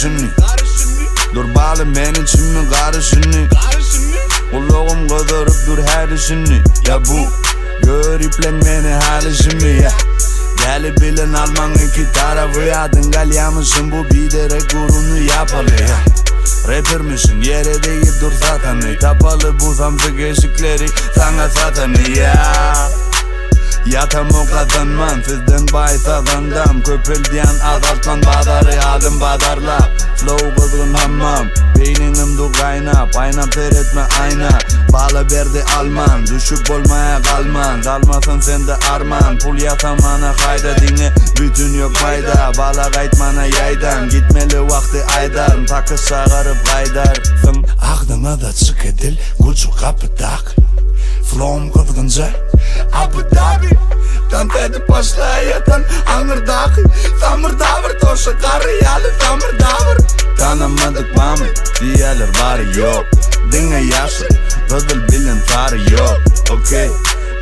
karışını dur bağlı men içimi karışını Kulluğum kıdırıp dur her işini Ya bu görüplen meni halişimi ya Deli bilen alman iki tarafı ya Dıngalyamışsın bu biderek gurunu yapalı ya Rapper misin yere deyip dur satanı Tapalı bu zamsık eşikleri sana satanı ya Yatam o kazanman sizden bahis azandam Köpül diyen azaltman badarı halim badarlap Flow kızgın hammam Beyninim du kaynap Aynap seyretme ayna Bağla berdi alman Düşük olmaya kalman Kalmasın sende arman Pul yasamana kayda dinle Bütün yok fayda Bağla kaytmana yaydan Gitmeli vakti aydarın Takış çağırıp kaydarsın Aklına da çık edil Kucu kapıdak Flow'um kızgınca Abu Dhabi Tant edip başlayatan Angırdağı Samırdavır toşu karıyalı samırdavır Tanımadık mami Diyeler var yok Dinle yaşı Kızıl bilin tarı yok Okey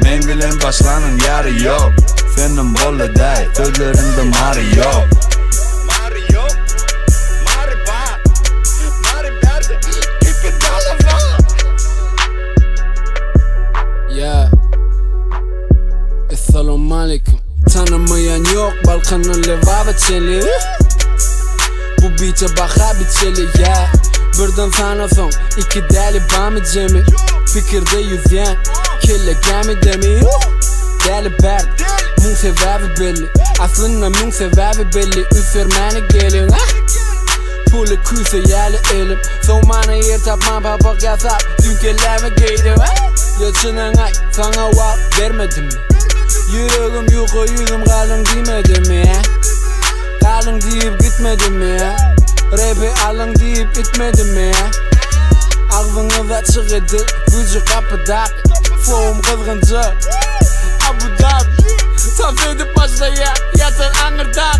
Men bilen başlanın yarı yok Senin bolu day Sözlerinde marı yok Assalamu alaikum. Tanımayan yok Balkanın levava çeli Bu beat'e baka biçeli ya Birden sana son iki deli bami cemi Fikirde yüzyen kelle gemi demi Deli berd Mun sebebi belli Aslında mun sebebi belli Üfürmeni gelin Pulu küse yerli elim Soğumana yer tapman papak yasap Dünkelerimi giydim Yaşının ay sana var vermedim mi Yüreğim yuka yüzüm kalın demedim mi ya Kalın deyip gitmedim mi ya Rap'i alın deyip itmedim mi ya Ağzını açık edil Gücü kapıda Flow'um kızgınca Abu Dhabi Saf edip başlaya Yatan Angırdağı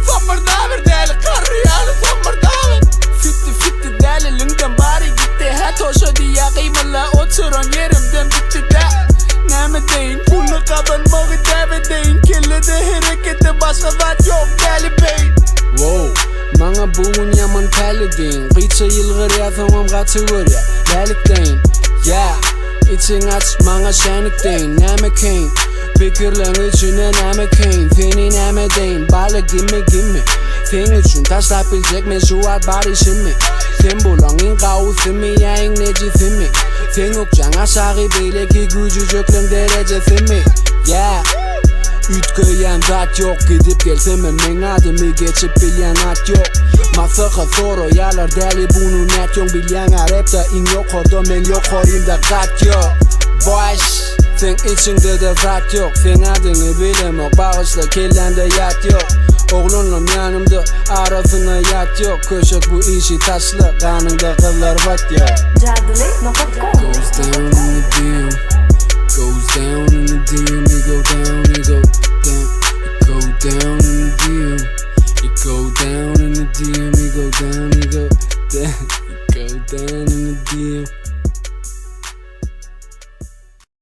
Samırdavır deli karıyalı samırdavır Fitti delilinden bari gitti Ha toşa diye kıymırla oturan yerimden bitti de Neme deyin pullu kazanmağı deve deyin Kellede harekette başka zat yok deli beyin Wow Bana buğun yaman telli deyin Kıyça yılgır ya tamam kaçıvır ya Delik deyin Yeah İçin aç bana şenlik deyin Neme keyin Fikirlerin içine neme keyin Seni neme deyin Bala gimme Senin için taşlayabilecek meşruat barışın mı? Sen bulangin kavusun mi yayın necisin mi? Sen ukcan aşağı belki gücücüklün derecesi mi? Yeah Ütköyen zat yok gidip gelseme men adımı geçip bilyen at yok Masaka soru yalar deli bunu net yok bilyen rapta in yok orada men yok orimda kat yok Boş Sen içinde de zat yok Sen adını bilemok bağışla kellende yat yok Oğlunum yanımda arasına yat yok Köşek bu işi taşlı kanında kızlar bat ya Goes down in the DM Goes down in the DM It go down, it go down It go down in the